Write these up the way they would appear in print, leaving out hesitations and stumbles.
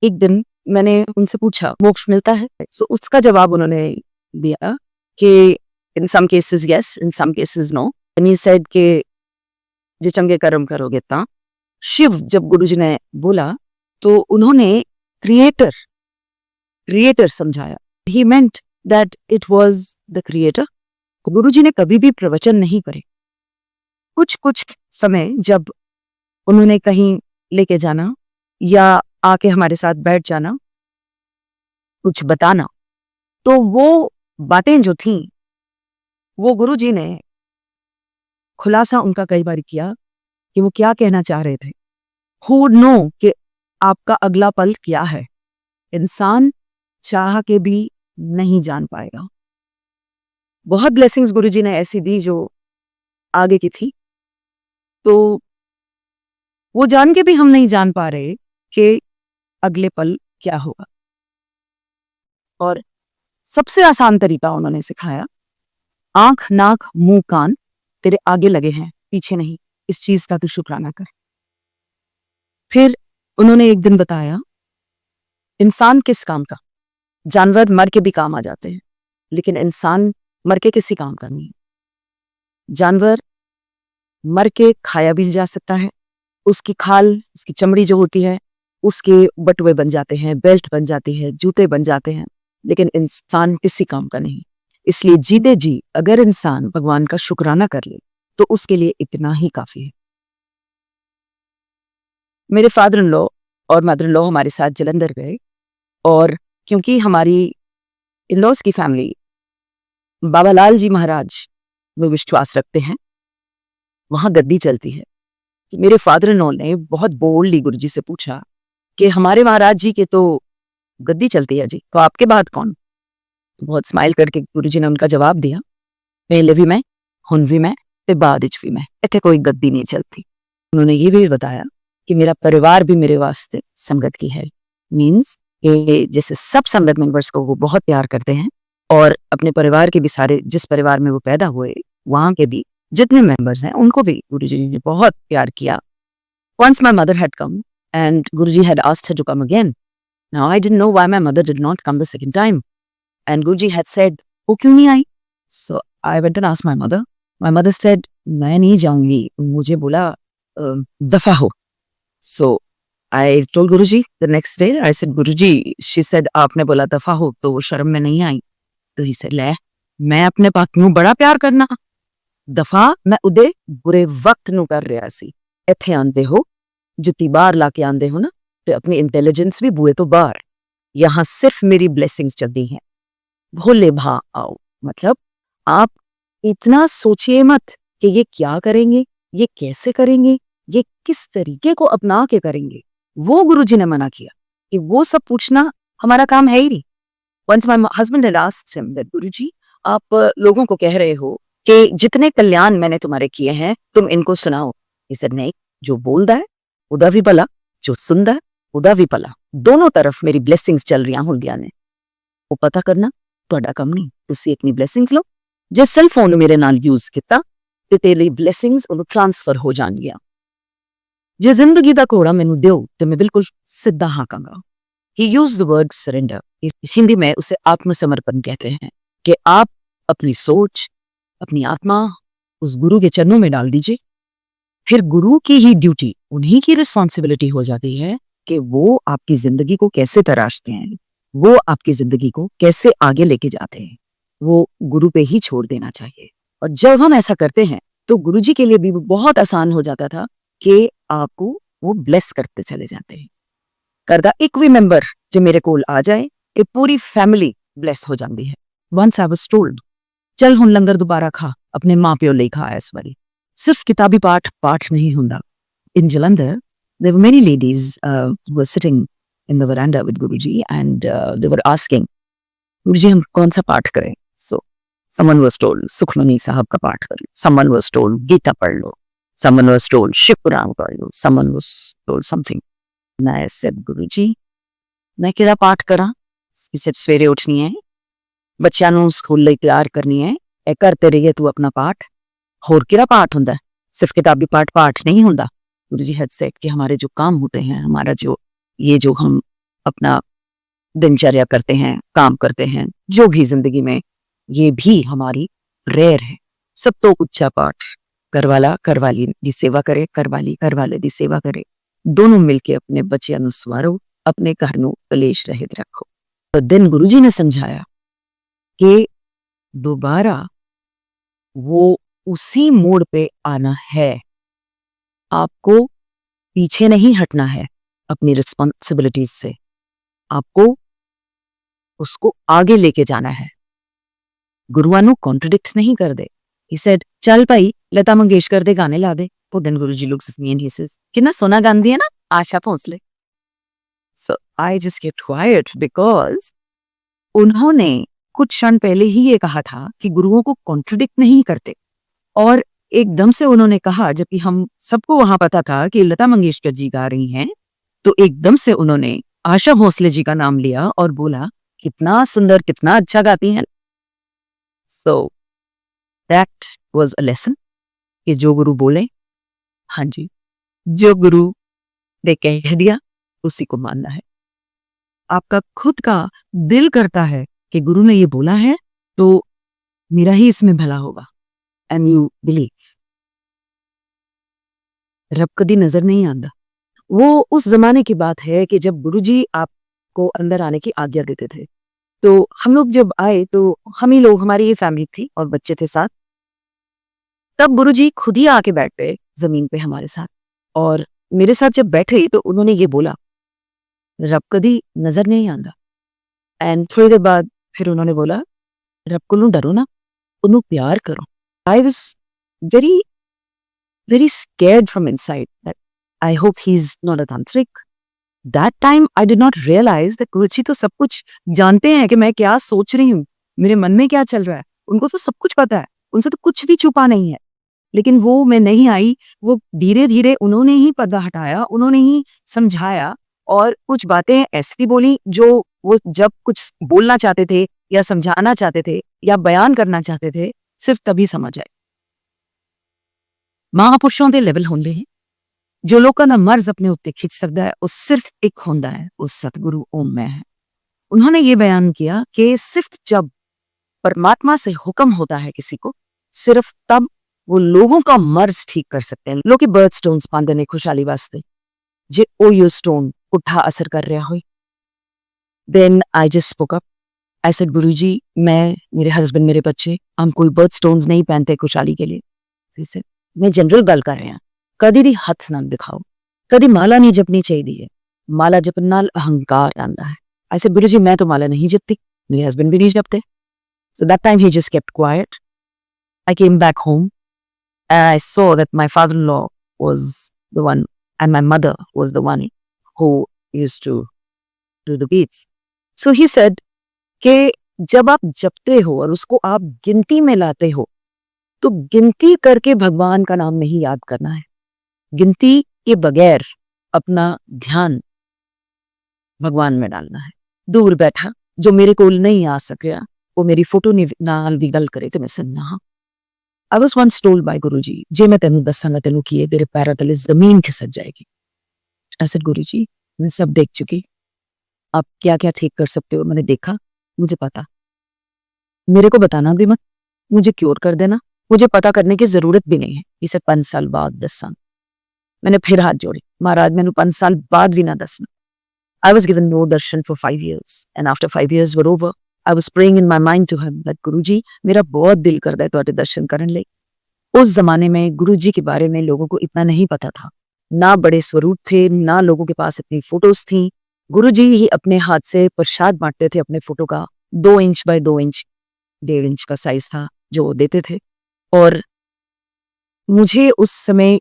एक दिन मैंने उनसे पूछा मोक्ष मिलता है? सो उसका जवाब उन्होंने दिया कि in some cases yes, in some cases no. And he said कि जे चंगे कर्म करोगे ता। शिव जब गुरुजी ने बोला तो उन्होंने क्रिएटर क्रिएटर समझाया। He meant that it was the creator. Guruji ने कभी भी प्रवचन नहीं करे। कुछ कुछ समय जब उन्होंने कहीं लेके जाना या आके हमारे साथ बैठ जाना, कुछ बताना, तो वो बातें जो थी वो गुरुजी ने खुलासा उनका कई बार किया कि वो क्या कहना चाह रहे थे। हु वुड नो कि आपका अगला पल क्या है? इंसान चाह के भी नहीं जान पाएगा। बहुत ब्लेसिंग्स गुरुजी ने ऐसी दी जो आगे की थी, तो वो जान के भी हम नहीं जान पा रहे कि अगले पल क्या होगा। और सबसे आसान तरीका उन्होंने सिखाया, आंख नाक मुंह कान तेरे आगे लगे हैं, पीछे नहीं, इस चीज का तू शुक्राना कर। फिर उन्होंने एक दिन बताया, इंसान किस काम का? जानवर मर के भी काम आ जाते हैं, लेकिन इंसान मर के किसी काम का नहीं। जानवर मर के खाया भी जा सकता है, उसकी खाल, उसकी चमड़ी जो होती है, उसके बटुए बन जाते हैं, बेल्ट बन जाती है, जूते बन जाते हैं, लेकिन इंसान किसी काम का नहीं। इसलिए जीते जी अगर इंसान भगवान का शुक्राना कर ले तो उसके लिए इतना ही काफी है। मेरे फादर इन लॉ और मदर इन लॉ हमारे साथ जलंधर गए, और क्योंकि हमारी इन लॉज की फैमिली बाबा लाल जी महाराज में विश्वास रखते हैं, वहां गद्दी चलती है, कि मेरे फादर इन लॉ ने बहुत बोल्डली गुरुजी से पूछा कि हमारे महाराज जी के तो गद्दी चलती है जी, तो आपके बाद कौन? तो बहुत स्माइल करके गुरुजी ने उनका जवाब दिया, पहले भी मैं, हुन भी मैं, ते बाद विच भी मैं, इत्थे कोई गद्दी नहीं चलती। उन्होंने ये भी बताया कि मेरा परिवार भी मेरे वास्ते संगत की है। मीन्स कि जैसे सब संगत मेंबर्स को वो बहुत प्यार करते हैं, और अपने परिवार के भी सारे, जिस परिवार में वो पैदा हुए वहां के भी जितने मेंबर्स हैं उनको भी गुरुजी ने बहुत प्यार किया। Once my mother had come and Guruji had asked her to come again. Now I didn't know why my mother did not come the second time. And Guruji had said, "वो क्यों नहीं आई?" So I went and asked my mother. My mother said, "मैं नहीं जाऊंगी, मुझे बोला दफा हो." So I told Guruji the next day. I said, "Guruji, she said आपने बोला दफा हो तो वो शर्म में नहीं आई." तो he said, "ले, मैं अपने पाक ਨੂੰ बड़ा प्यार करना, दफा मैं उदे बुरे वक्त ਨੂੰ कर ਰਿਹਾ ਸੀ। ਇੱਥੇ ਆਂਦੇ ਹੋ, जुत्ती बाहर लाके आंदे हो ना, तो अपनी इंटेलिजेंस भी बुए तो बाहर, यहां सिर्फ मेरी ब्लेसिंग्स चलती हैं, भोले भा आओ। मतलब आप इतना सोचिए मत कि ये क्या करेंगे, ये कैसे करेंगे, ये किस तरीके को अपना के करेंगे। वो गुरुजी ने मना किया कि वो सब पूछना हमारा काम है ही नहीं। Once my husband had asked him that, "Guruji, आप लोगों को कह रहे हो कि जितने कल्याण मैंने तुम्हारे किए हैं तुम इनको सुनाओ." He said, नहीं, जो बोलता है उदा भी भला, जो सुनता है उदा भी भला, दोनों तरफ मेरी ब्लेसिंग्स चल रही ਹੁੰਦੀਆਂ ਨੇ। ਉਹ ਪਤਾ ਕਰਨਾ ਤੁਹਾਡਾ ਕੰਮ ਨਹੀਂ, ਤੁਸੀਂ ਆਪਣੀ ਬਲੇਸਿੰਗਸ ਲਓ। ਜੇ ਸੈੱਲ ਫੋਨ ਮੇਰੇ ਨਾਲ ਯੂਜ਼ ਕੀਤਾ ਤੇ ਤੇਰੀ ਬਲੇਸਿੰਗਸ ਉਹਨੂੰ ਟ੍ਰਾਂਸਫਰ ਹੋ ਜਾਣਗੀਆਂ। ਜੇ ਜ਼ਿੰਦਗੀ ਦਾ ਘੋੜਾ ਮੈਨੂੰ ਦਿਓ ਤੇ ਮੈਂ ਬਿਲਕੁਲ ਸਿੱਧਾ ਹਾਂਕਾਂਗਾ। He used the word surrender. Hindi में उसे आत्मसमर्पण कहते हैं, कि आप अपनी सोच, अपनी आत्मा उस गुरु के चरणों में डाल दीजिए। फिर गुरु की ही ड्यूटी, उन्हीं की रिस्पॉन्सिबिलिटी हो जाती है कि वो आपकी जिंदगी को कैसे तराशते हैं, वो आपकी जिंदगी को कैसे आगे लेके जाते हैं, वो गुरु पे ही छोड़ देना चाहिए। और जब हम ऐसा करते हैं तो गुरु जी के लिए भी बहुत आसान हो जाता था कि आपको वो ब्लेस करते चले जाते हैं। करदा एक भी मेंबर जो मेरे कोल आ जाए, ये पूरी फैमिली ब्लेस हो जाती है। वंस आई वाज टोल्ड, चल हुन लंगर दोबारा खा, अपने मां प्यो ਲਈ खा इस बारी। सिर्फ किताबी पाठ नहीं ਹੁੰਦਾ। In Jalandhar, there were many ladies who were sitting in the veranda with Guruji, and they were asking, Guruji, हम कौन सा पाठ करें? So someone was told, Sukhmani साहब का पाठ कर लो। Someone was told, गीता पढ़ लो। Someone was told, शिव पुराण पढ़ लो। Someone was told something. And I said, Guruji, मैं ਕਿਹੜਾ ਪਾਠ ਕਰਾਂ? ਸਿਰਫ ਸਵੇਰੇ ਉੱਠਣੀ ਹੈ, ਬੱਚਿਆਂ ਨੂੰ ਸਕੂਲ ਲਈ ਤਿਆਰ ਕਰਨੀ ਹੈ, ਇਹ करते रहिए तू अपना पाठ। और किरा पाठ होता है? सिर्फ किताबी पाठ नहीं होता। गुरुजी हैड सेड कि हमारे जो काम होते हैं, हमारा जो ये जो हम अपना दिनचर्या करते हैं, काम करते हैं, जो भी जिंदगी में, ये भी हमारी रेयर है। सब तो उच्चा पाठ, करवाला करवाली दी सेवा करे, करवाली करवाले दी सेवा करे, दोनों मिलके अपने बच्चे अनुस्वारो, अपने घर नु कलेश रहित रखो। तो दिन गुरुजी ने समझाया कि दोबारा वो उसी मोड़ पे आना है, आपको पीछे नहीं हटना है अपनी रिस्पॉन्सिबिलिटीज से, आपको उसको आगे लेके जाना है। गुरुआनु कॉन्ट्रडिक्ट नहीं कर दे। He said, चल भाई लता मंगेशकर दे गाने ला दे। तो then Guruji looks at me and he says, कितना सोना गांधी है ना, Asha Bhosle. So I just kept quiet because उन्होंने कुछ क्षण पहले ही ये कहा था कि गुरुओं को कॉन्ट्रडिक्ट नहीं करते, और एकदम से उन्होंने कहा, जबकि हम सबको वहां पता था कि लता मंगेशकर जी गा रही हैं, तो एकदम से उन्होंने आशा भोसले जी का नाम लिया और बोला, कितना सुंदर, कितना अच्छा गाती हैं। So that was a lesson कि जो गुरु बोले, हाँ जी, जो गुरु ने कह दिया उसी को मानना है। आपका खुद का दिल करता है कि गुरु ने ये बोला है तो मेरा ही इसमें भला होगा, एंड यू बिलीव। रब कदी नजर नहीं आता। वो उस जमाने की बात है कि जब गुरुजी आपको अंदर आने की आज्ञा देते थे, तो हम लोग जब आए तो हम ही लोग, हमारी ये फैमिली थी और बच्चे थे साथ, तब गुरुजी खुद ही आके बैठ गए जमीन पे हमारे साथ, और मेरे साथ जब बैठे तो उन्होंने ये बोला, रब कदी नजर नहीं आता। एंड थोड़ी देर बाद फिर उन्होंने बोला, रब को डरो ना, उन्होंने प्यार करो। I was very very scared from inside that I hope he is not a tantrik. That time I did not realise that Guruji तो सब कुछ जानते हैं कि मैं क्या सोच रही हूँ, मेरे मन में क्या चल रहा है, उनको तो सब कुछ पता है, उनसे तो कुछ भी छुपा नहीं है। लेकिन वो मैं नहीं आई, वो धीरे धीरे उन्होंने ही पर्दा हटाया, उन्होंने ही समझाया, और कुछ बातें ऐसी बोली जो वो जब कुछ बोलना चाहते थे या समझाना चाहते थे या बयान करना चाहते थे, सिर्फ तभी समझ आए। महापुरुषों के लेवल होंगे हैं जो लोगों का मर्ज अपने उत्ते खिंच सकता है, वो सिर्फ एक होंदा है, वो सतगुरु ओम में है। उन्होंने ये बयान किया कि सिर्फ जब परमात्मा से हुक्म होता है किसी को, सिर्फ तब वो लोगों का मर्ज ठीक कर सकते हैं। लोग बर्थ स्टोन्स पांदे ने खुशहाली वास्ते, जे ओ यो स्टोन पुट्ठा असर कर रहा हो। Then I just spoke up, I said, Guruji मैं, मेरे हस्बैंड, मेरे बच्चे, हम कोई बर्थ स्टोन्स नहीं पहनते खुशहाली के लिए। मैं जनरल गल कर रहे हैं, कदी भी हथ ना दिखाओ, कदी माला नहीं जपनी चाहिए, माला जपन नाल अहंकार आंदा है। आई सेड, गुरुजी मैं तो माला नहीं जपती, मेरे हस्बैंड भी नहीं जपते। So that time he just kept quiet. I came back home and I saw that my father-in-law was the one and my mother was the one who used to do the beads. So he said कि जब आप जपते हो और उसको आप गिनती में लाते हो, तो गिनती करके भगवान का नाम नहीं याद करना है। गिनती के बगैर अपना ध्यान भगवान में डालना है। दूर बैठा जो मेरे कोल नहीं आ सकिया, वो मेरी फोटो नाल भी गल करे तो मैं सुनना। हाँ, I was once told by Guruji, जे मैं तेनू दसांगा तेनू किए तेरे पैरों तले जमीन खिसक जाएगी। I said, गुरुजी मैं सब देख चुकी, आप क्या क्या ठीक कर सकते हो मैंने देखा, मुझे पता, मेरे को बताना भी मत, मुझे क्योर कर देना, मुझे पता करने की जरूरत भी नहीं है। इसे 5 साल बाद 10 साल मैंने फिर हाथ जोड़े, महाराज मैंने 5 साल बाद भी ना दसना। I was given no darshan for 5 years and after 5 years were over, I was praying in my mind to him that गुरुजी मेरा बहुत दिल करता है तुहाडे दर्शन करने लिए। उस जमाने में गुरुजी के बारे में लोगों को इतना नहीं पता था, ना बड़े स्वरूप थे, ना लोगों के पास इतनी फोटोज थी। गुरुजी ही अपने हाथ से प्रसाद बांटते थे अपने फोटो का, 2 इंच बाय 2 इंच, 1.5 इंच का साइज था जो वो देते थे। और मुझे उस समय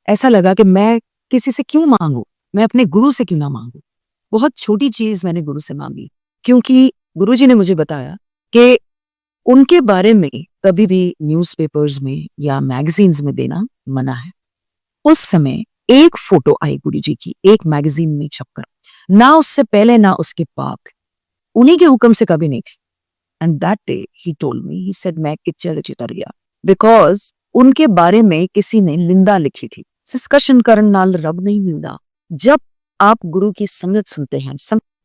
ऐसा लगा कि मैं किसी से क्यों मांगू, मैं अपने गुरु से क्यों ना मांगू। बहुत छोटी चीज मैंने गुरु से मांगी, क्योंकि गुरुजी ने मुझे बताया कि उनके बारे में कभी भी न्यूज़पेपर्स में या मैगजीन्स में देना मना है। उस समय एक फोटो आई गुरुजी की एक मैगजीन में छपकर, ना उससे पहले ना उसके बाद, उन्हीं के हुक्म से कभी नहीं थी। And that day he told me, he said मैं किच्चर चितर गया, बिकॉज उनके बारे में किसी ने निंदा लिखी थी। डिस्कशन करन नाल रब नहीं मिलदा। जब आप गुरु की संगत सुनते हैं,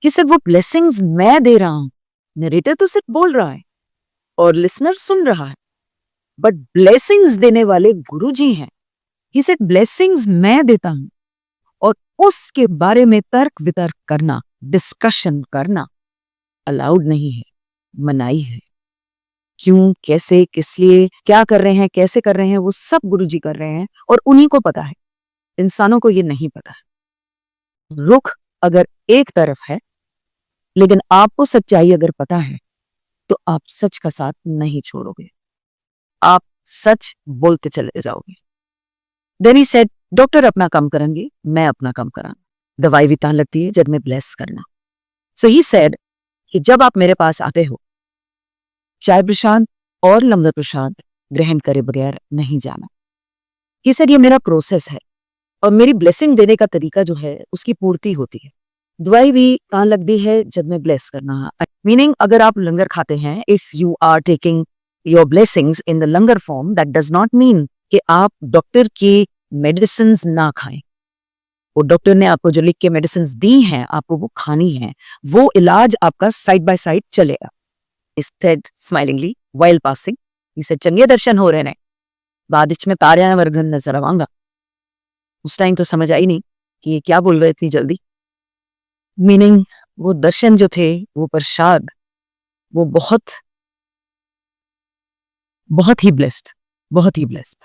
कि सिर्फ वो ब्लेसिंग्स मैं दे रहा हूं, नरेटर तो सिर्फ बोल रहा है और लिसनर सुन रहा है, बट ब्लेसिंग्स देने वाले गुरुजी हैं। ही सेड ब्लेसिंग्स मैं देता हूं और उसके बारे में तर्क वितर्क करना, डिस्कशन करना अलाउड नहीं है, मनाही है। क्यों, कैसे, किस लिए, क्या कर रहे हैं, कैसे कर रहे हैं, वो सब गुरुजी कर रहे हैं और उन्हीं को पता है, इंसानों को ये नहीं पता है। रुख अगर एक तरफ है, लेकिन आपको सच्चाई अगर पता है तो आप सच का साथ नहीं छोड़ोगे, आप सच बोलते चले जाओगे। देन ही सेड डॉक्टर अपना काम करेंगे, मैं अपना काम करा, दवाई भी तान लगती है जब मैं ब्लेस करना। सो ही सेड कि जब आप मेरे पास आते हो, चाय प्रसाद और लंगर प्रसाद ग्रहण करे बगैर नहीं जाना। ही सेड ये मेरा प्रोसेस है और मेरी ब्लेसिंग देने का तरीका जो है उसकी पूर्ति होती है। दवाई भी कान लगती है जब मैं ब्लेस करना, मीनिंग अगर आप लंगर खाते हैं, if you are taking your blessings in the langar form, that does not mean कि आप डॉक्टर की मेडिसिन ना खाएं। वो डॉक्टर ने आपको जो लिख के मेडिसिन दी हैं, आपको वो खानी है, वो इलाज आपका साइड बाय साइड चलेगा। Instead, smilingly, while passing, he said, चंगे दर्शन हो रहे ने, बाद में तारियां वर्गन नजर आवांगा। उस टाइम तो समझ आई नहीं कि ये क्या बोल रहे इतनी जल्दी। मीनिंग वो दर्शन जो थे, वो प्रसाद, वो बहुत बहुत ही ब्लेस्ड, बहुत ही ब्लेस्ड।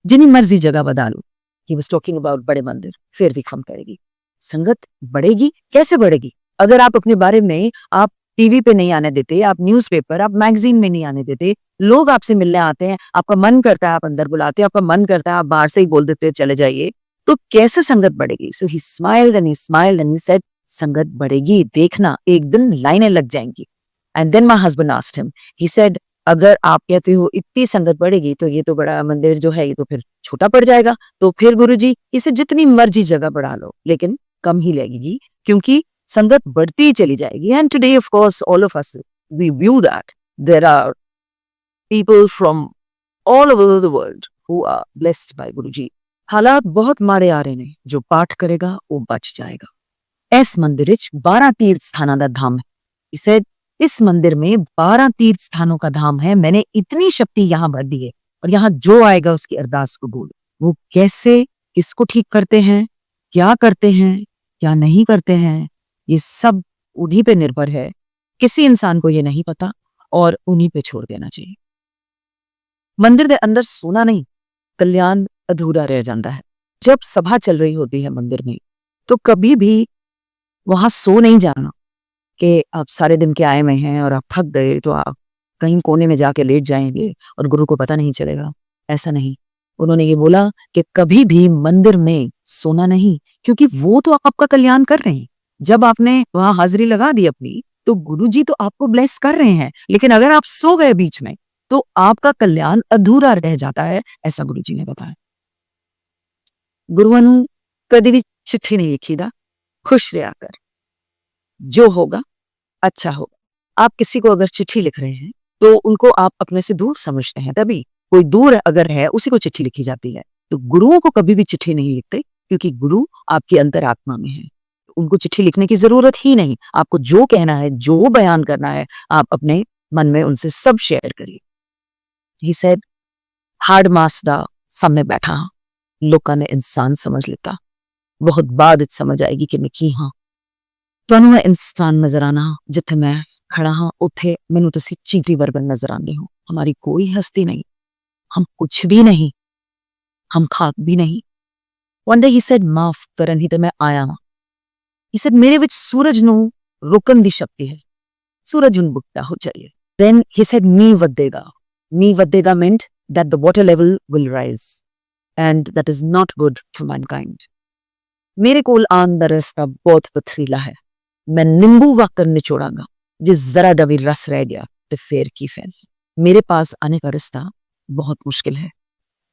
जिन्हीं मर्जी जगह बता लो, ही वाज टॉकिंग अबाउट बड़े मंदिर, फिर भी कम करेगी। संगत बढ़ेगी, कैसे बढ़ेगी? अगर आप अपने बारे में आप टीवी पे नहीं आने देते, आप न्यूज़पेपर, आप मैगजीन में नहीं आने देते, लोग आपसे मिलने आते हैं, आपका मन करता है आप अंदर बुलाते, आपका मन करता है आप बाहर से ही बोल देते चले जाइए, तो कैसे संगत बढ़ेगी? So he smiled and he said संगत बढ़ेगी, देखना एक दिन लाइनें लग जाएंगी। And then my husband asked him, he said अगर आप कहते हो इतनी संगत बढ़ेगी तो ये तो बड़ा मंदिर जो है ये तो फिर छोटा पड़ जाएगा, तो फिर गुरुजी इसे जितनी मर्जी जगह बढ़ा लो लेकिन कम ही लगेगी, क्योंकि संगत बढ़ती ही चली जाएगी। And today of course all of us we view that there are people from all over the world who are blessed by Guruji. हालात बहुत माड़े आ रहे ने, जो पाठ करेगा वो बच जाएगा। इस मंदिर 12 तीर्थ स्थाना दा धाम है। इसे इस मंदिर में 12 तीर्थ स्थानों का धाम है। मैंने इतनी शक्ति यहाँ भर दी है और यहाँ जो आएगा उसकी अरदास कबूल। वो कैसे, किसको ठीक करते हैं, क्या करते हैं, क्या नहीं करते हैं, ये सब उन्हीं पे निर्भर है। किसी इंसान को ये नहीं पता और उन्हीं पे छोड़ देना चाहिए। मंदिर के अंदर सोना नहीं, कल्याण अधूरा रह जाता है। जब सभा चल रही होती है मंदिर में, तो कभी भी वहां सो नहीं जाना कि आप सारे दिन के आए हुए हैं और आप थक गए तो आप कहीं कोने में जाके लेट जाएंगे और गुरु को पता नहीं चलेगा। ऐसा नहीं, उन्होंने ये बोला कि कभी भी मंदिर में सोना नहीं, क्योंकि वो तो आपका कल्याण कर रहे हैं। जब आपने वहां हाजिरी लगा दी अपनी, तो गुरुजी तो आपको ब्लेस कर रहे हैं, लेकिन अगर आप सो गए बीच में तो आपका कल्याण अधूरा रह जाता है, ऐसा गुरुजी ने बताया। गुरुओं ने कभी भी चिट्ठी नहीं लिखी था, खुश रहा कर, जो होगा अच्छा होगा। आप किसी को अगर चिट्ठी लिख रहे हैं तो उनको आप अपने से दूर समझते हैं, तभी कोई दूर अगर है उसी को चिट्ठी लिखी जाती है। तो गुरुओं को कभी भी चिट्ठी नहीं लिखते, क्योंकि गुरु आपकी अंतरात्मा में है, उनको चिट्ठी लिखने की जरूरत ही नहीं। आपको जो कहना है, जो बयान करना है, आप अपने मन में उनसे सब शेयर करिए। ही सेड हार्ड मास दा सामने बैठा हाँ, लोगों ने इंसान समझ लेता, बहुत बाद समझ आएगी कि मैं की हाँ। ਤੁਹਾਨੂੰ मैं इंसान नजर आना जिथे मैं खड़ा हाँ, उथे मैनू तुसी चींटी वर्गन नजर आते हो। हमारी कोई हस्ती नहीं, हम कुछ भी नहीं, हम खाक भी नहीं। One day he said माफ करन ही ते मैं आया हाँ। He said मेरे विच सूरज नू रोकन दी शक्ति है, सूरज हुन बुकता हो चलिए। Then he said knee वधेगा meant that the water level will rise and that is not good for mankind। मेरे कोल आन दा रास्ता बहुत पथरीला है, मैं नींबू वाकर निचोड़ांगा, जिस जरा दा भी रस रह गया तो फिर की फैल। मेरे पास आने का रास्ता बहुत मुश्किल है।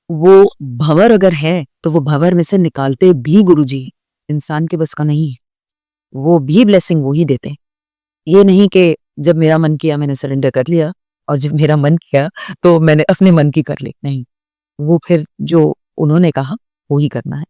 वो भंवर अगर है तो वो भंवर में से निकालते भी गुरुजी, इंसान के बस का नहीं है। वो भी ब्लेसिंग वो ही देते। ये नहीं कि जब मेरा मन किया मैंने सरेंडर कर लिया और जब मेरा मन किया तो मैंने अपने मन की कर ली, नहीं। वो फिर जो उन्होंने कहा वो ही करना है।